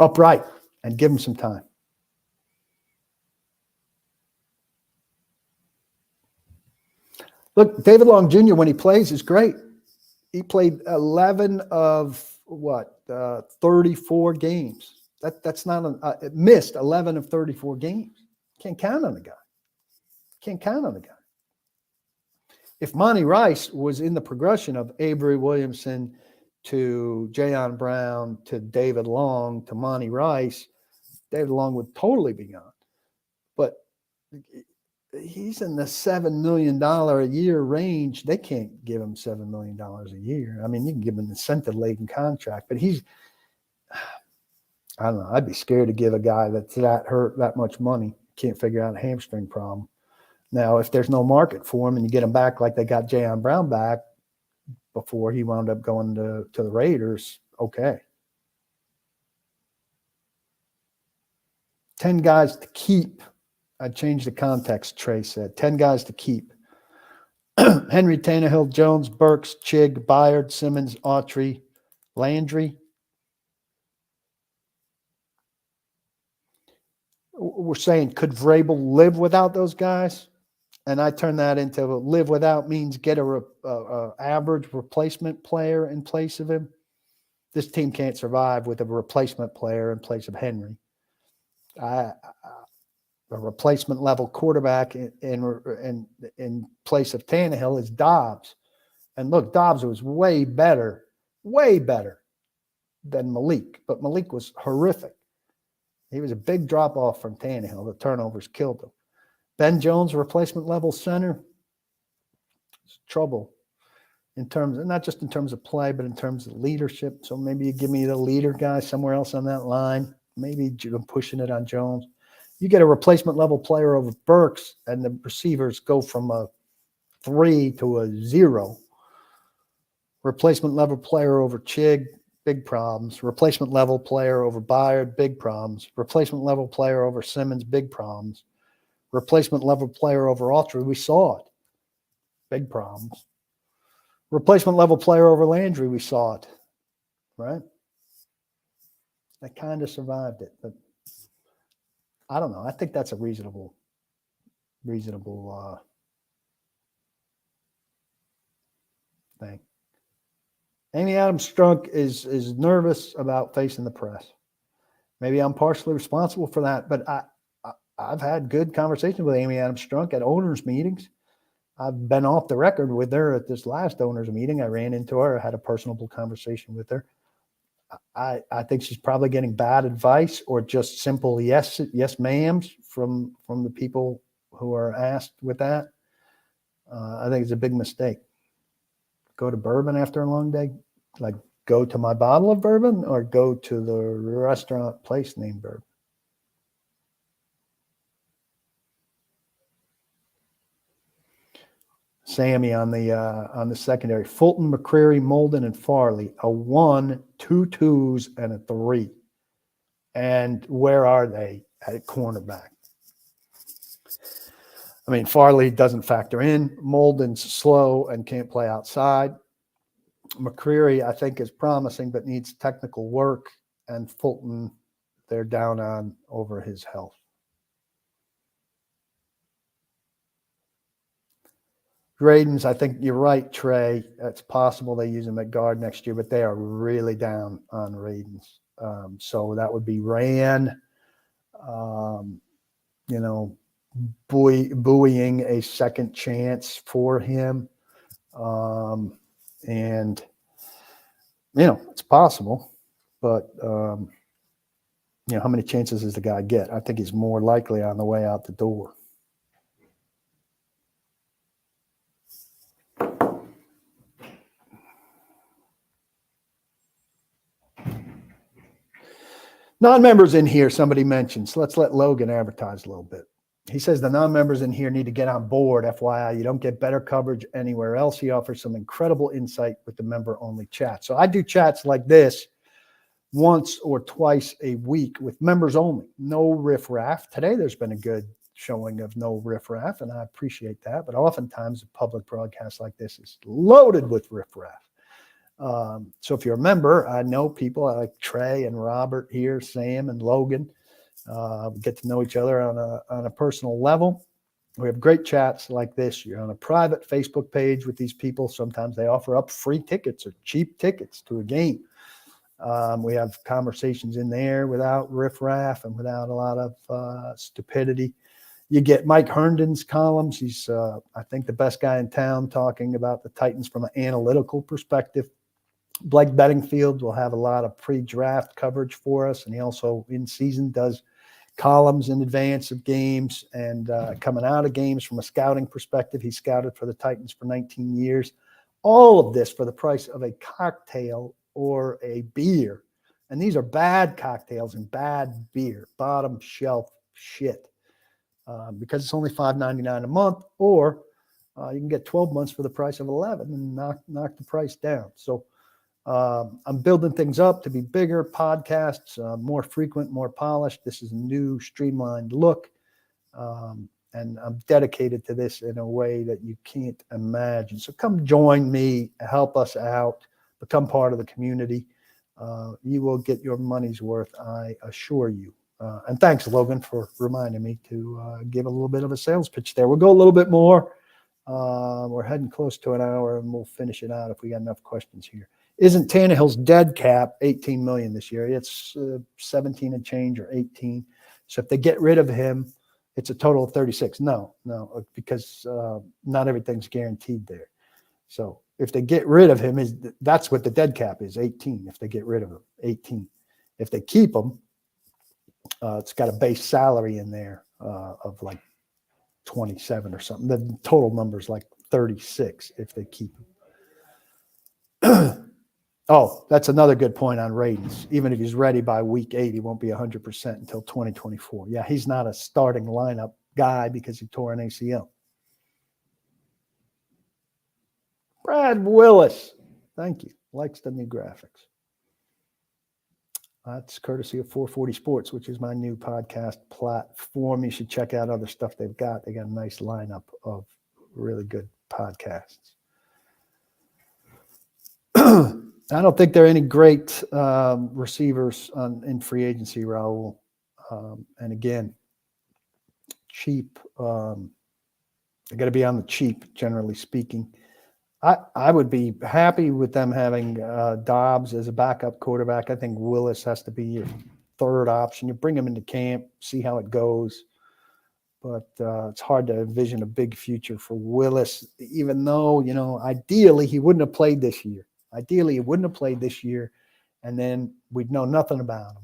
upright, and give him some time. Look, David Long Jr., when he plays, is great. He played 11 of 34 games. That's not missed 11 of 34 games. Can't count on the guy. If Monty Rice was in the progression of Avery Williamson to Jayon Brown to David Long to Monty Rice, David Long would totally be gone. But he's in the $7 million a year range. They can't give him $7 million a year. I mean, you can give him an incentive-laden contract, but I don't know. I'd be scared to give a guy that's that hurt that much money, can't figure out a hamstring problem. Now, if there's no market for him and you get him back like they got Jayon Brown back before he wound up going to the Raiders, okay. 10 guys to keep. I changed the context, Trey said. 10 guys to keep. Henry, Tannehill, Jones, Burks, Chig, Byard, Simmons, Autry, Landry. We're saying, could Vrabel live without those guys? And I turn that into live without means get a average replacement player in place of him. This team can't survive with a replacement player in place of Henry. A replacement level quarterback in place of Tannehill is Dobbs. And look, Dobbs was way better than Malik, but Malik was horrific. He was a big drop off from Tannehill. The turnovers killed him. Ben Jones, replacement level center, it's trouble in terms of, not just in terms of play, but in terms of leadership. So maybe you give me the leader guy somewhere else on that line. Maybe I'm pushing it on Jones. You get a replacement level player over Burks, and the receivers go from a 3 to a 0. Replacement level player over Chig, big problems. Replacement level player over Byard, big problems. Replacement level player over Simmons, big problems. Replacement level player over Autry, we saw it. Big problems. Replacement level player over Landry, we saw it. Right? I kind of survived it, but I don't know. I think that's a reasonable reasonable thing. Amy Adams Strunk is nervous about facing the press. Maybe I'm partially responsible for that, but I've had good conversations with Amy Adams Strunk at owners' meetings. I've been off the record with her at this last owners' meeting. I ran into her, I had a personable conversation with her. I think she's probably getting bad advice or just simple yes ma'ams from the people who are asked with that. I think it's a big mistake. Go to bourbon after a long day, like go to my bottle of bourbon or go to the restaurant place named Bourbon. Sammy on the secondary. Fulton, McCreary, Molden, and Farley. A 1, 2 2s, and a 3. And where are they at cornerback? I mean, Farley doesn't factor in. Molden's slow and can't play outside. McCreary, I think, is promising but needs technical work. And Fulton, they're down on over his health. Graydon's, I think you're right, Trey. It's possible they use him at guard next year, but they are really down on Graydon's. So that would be Ran, buoying a second chance for him. And, it's possible, but, how many chances does the guy get? I think he's more likely on the way out the door. Non-members in here, somebody mentions. Let's let Logan advertise a little bit. He says the non-members in here need to get on board. FYI, you don't get better coverage anywhere else. He offers some incredible insight with the member-only chat. So I do chats like this once or twice a week with members only. No riffraff. Today there's been a good showing of no riffraff, and I appreciate that. But oftentimes a public broadcast like this is loaded with riffraff. So if you're a member, I know people like Trey and Robert here, Sam and Logan. We get to know each other on a personal level. We have great chats like this. You're on a private Facebook page with these people. Sometimes they offer up free tickets or cheap tickets to a game. We have conversations in there without riffraff and without a lot of stupidity. You get Mike Herndon's columns. He's, I think, the best guy in town talking about the Titans from an analytical perspective. Blake Bedingfield will have a lot of pre-draft coverage for us, and he also in season does columns in advance of games and coming out of games from a scouting perspective. He scouted for the Titans for 19 years. All of this for the price of a cocktail or a beer. And these are bad cocktails and bad beer, bottom shelf shit, because it's only $5.99 a month, or you can get 12 months for the price of 11 and knock the price down. So I'm building things up to be bigger podcasts, more frequent, more polished. This is a new streamlined look. And I'm dedicated to this in a way that you can't imagine. So come join me, help us out, become part of the community. You will get your money's worth, I assure you. And thanks, Logan, for reminding me to give a little bit of a sales pitch there. We'll go a little bit more. We're heading close to an hour, and we'll finish it out if we got enough questions here. Isn't Tannehill's dead cap $18 million this year? It's 17 and change or 18. So if they get rid of him, it's a total of 36. No, because not everything's guaranteed there. So if they get rid of him, that's what the dead cap is, 18. If they get rid of him, 18. If they keep him, it's got a base salary in there of like 27 or something. The total number is like 36 if they keep him. Oh, that's another good point on Radens. Even if he's ready by week 8, he won't be 100% until 2024. Yeah, he's not a starting lineup guy because he tore an ACL. Brad Willis, thank you. Likes the new graphics. That's courtesy of 440 Sports, which is my new podcast platform. You should check out other stuff they've got. They got a nice lineup of really good podcasts. I don't think there are any great receivers in free agency, Raul. And again, cheap They're going to be on the cheap, generally speaking. I would be happy with them having Dobbs as a backup quarterback. I think Willis has to be your third option. You bring him into camp, see how it goes. But it's hard to envision a big future for Willis, even though, ideally he wouldn't have played this year. Ideally, he wouldn't have played this year, and then we'd know nothing about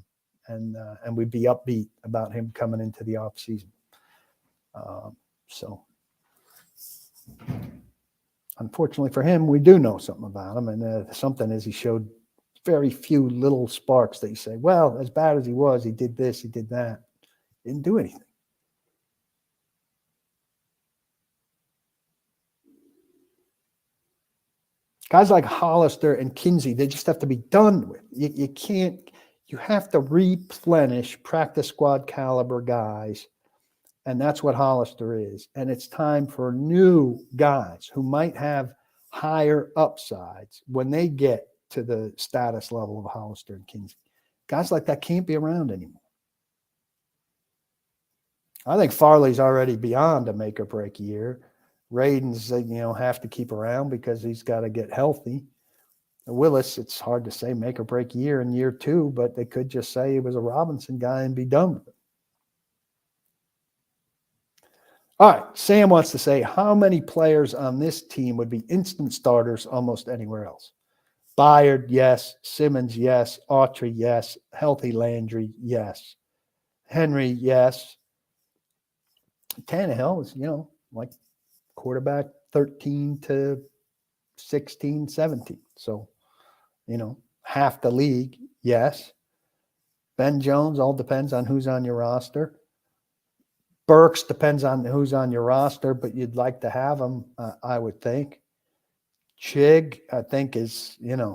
him, and we'd be upbeat about him coming into the offseason. So unfortunately for him, we do know something about him, and something is he showed very few little sparks that you say, well, as bad as he was, he did this, he did that. He didn't do anything. Guys like Hollister and Kinsey, they just have to be done with. You can't, you have to replenish practice squad caliber guys. And that's what Hollister is. And it's time for new guys who might have higher upsides when they get to the status level of Hollister and Kinsey. Guys like that can't be around anymore. I think Farley's already beyond a make or break year. Radin's, have to keep around because he's got to get healthy. Willis, it's hard to say make or break year in year 2, but they could just say he was a Robinson guy and be done with it. All right, Sam wants to say, how many players on this team would be instant starters almost anywhere else? Byard, yes. Simmons, yes. Autry, yes. Healthy Landry, yes. Henry, yes. Tannehill is, like quarterback 13 to 16, 17. So, half the league, yes. Ben Jones, all depends on who's on your roster. Burks depends on who's on your roster, but you'd like to have him, I would think. Chig, I think, is, you'd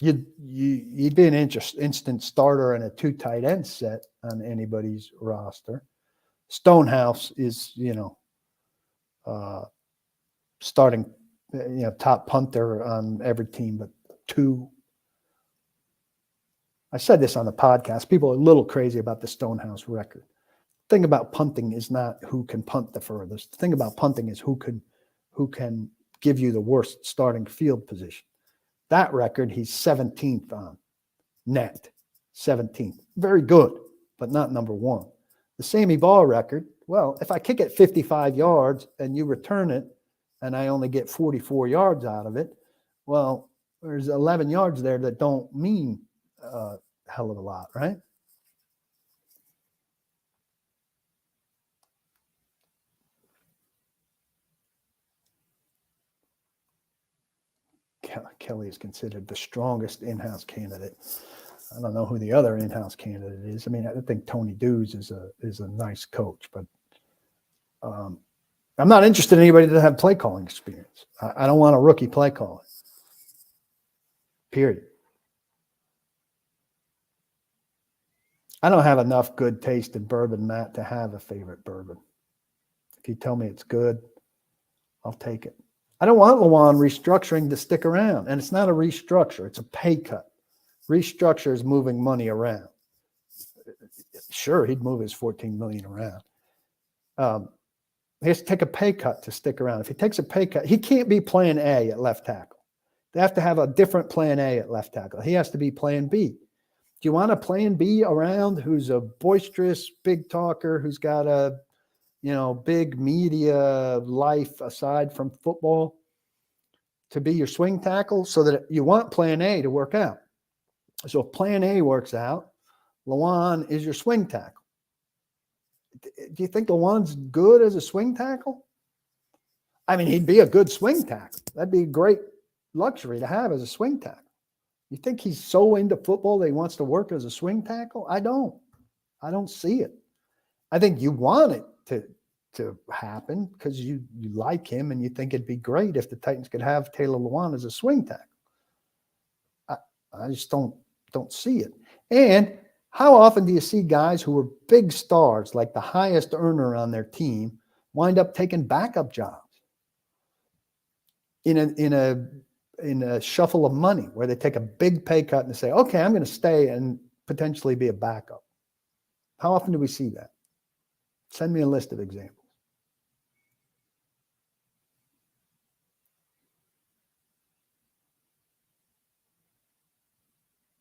be an instant starter in a 2 tight end set on anybody's roster. Stonehouse is, starting, top punter on every team but 2. I said this on the podcast. People are a little crazy about the Stonehouse record. The thing about punting is not who can punt the furthest. The thing about punting is who can give you the worst starting field position. That record, he's 17th on net, 17th. Very good, but not number 1. The Sammy Ball record, well, if I kick it 55 yards and you return it and I only get 44 yards out of it, well, there's 11 yards there that don't mean a hell of a lot, right? Kelly is considered the strongest in-house candidate. I don't know who the other in-house candidate is. I mean, I think Tony Dews is a nice coach, but I'm not interested in anybody that have play calling experience. I don't want a rookie play calling. Period. I don't have enough good taste in bourbon, Matt, to have a favorite bourbon. If you tell me it's good, I'll take it. I don't want Lawan restructuring to stick around. And it's not a restructure. It's a pay cut. Restructure is moving money around. Sure, he'd move his $14 million around. He has to take a pay cut to stick around. If he takes a pay cut, he can't be plan A at left tackle. They have to have a different plan A at left tackle. He has to be plan B. Do you want a plan B around who's a boisterous, big talker, who's got a big media life aside from football to be your swing tackle, so that you want plan A to work out? So if plan A works out, Lawan is your swing tackle. Do you think Lawan's good as a swing tackle? I mean, he'd be a good swing tackle. That'd be a great luxury to have as a swing tackle. You think he's so into football that he wants to work as a swing tackle? I don't see it. I think you want it to happen because you like him and you think it'd be great if the Titans could have Taylor Lewan as a swing tackle. I just don't see it. And how often do you see guys who are big stars, like the highest earner on their team, wind up taking backup jobs in a shuffle of money where they take a big pay cut and say, okay, I'm going to stay and potentially be a backup? How often do we see that? Send me a list of examples.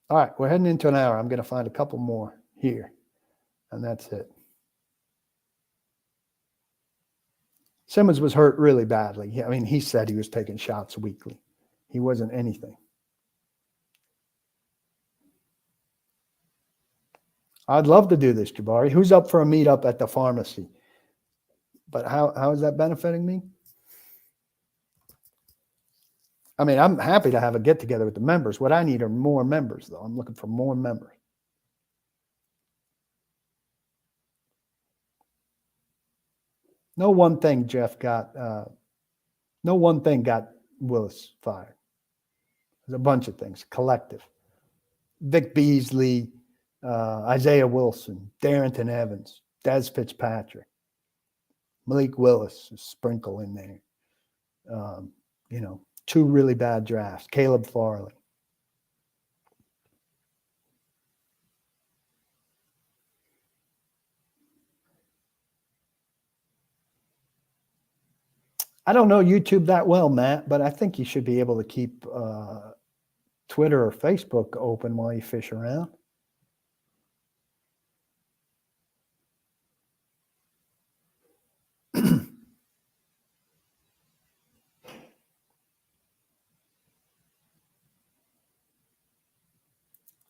All right, we're heading into an hour. I'm going to find a couple more here, and that's it. Simmons was hurt really badly. I mean, he said he was taking shots weekly. He wasn't anything. I'd love to do this, Jabari. Who's up for a meetup at the pharmacy? But how is that benefiting me? I mean, I'm happy to have a get together with the members. What I need are more members, though. I'm looking for more members. No one thing, Jeff, no one thing got Willis fired. There's a bunch of things, collective. Vic Beasley, Isaiah Wilson, Darrington Evans, Des Fitzpatrick, Malik Willis, a sprinkle in there. Two really bad drafts. Caleb Farley. I don't know YouTube that well, Matt, but I think you should be able to keep Twitter or Facebook open while you fish around.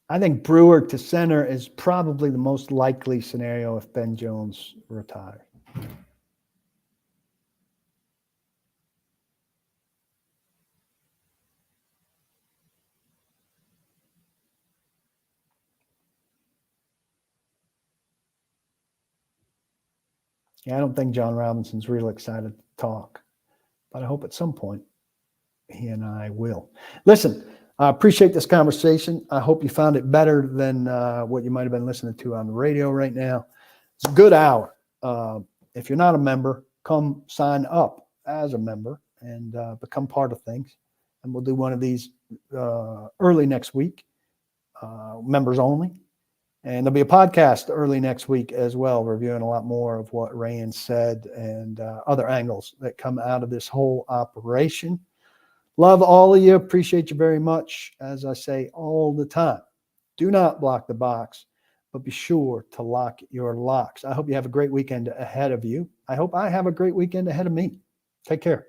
I think Brewer to center is probably the most likely scenario if Ben Jones retires. Yeah, I don't think John Robinson's real excited to talk, but I hope at some point he and I will. Listen, I appreciate this conversation. I hope you found it better than what you might have been listening to on the radio right now. It's a good hour. If you're not a member, come sign up as a member and become part of things. And we'll do one of these early next week, members only. And there'll be a podcast early next week as well, reviewing a lot more of what Rayan said and other angles that come out of this whole operation. Love all of you. Appreciate you very much. As I say all the time, do not block the box, but be sure to lock your locks. I hope you have a great weekend ahead of you. I hope I have a great weekend ahead of me. Take care.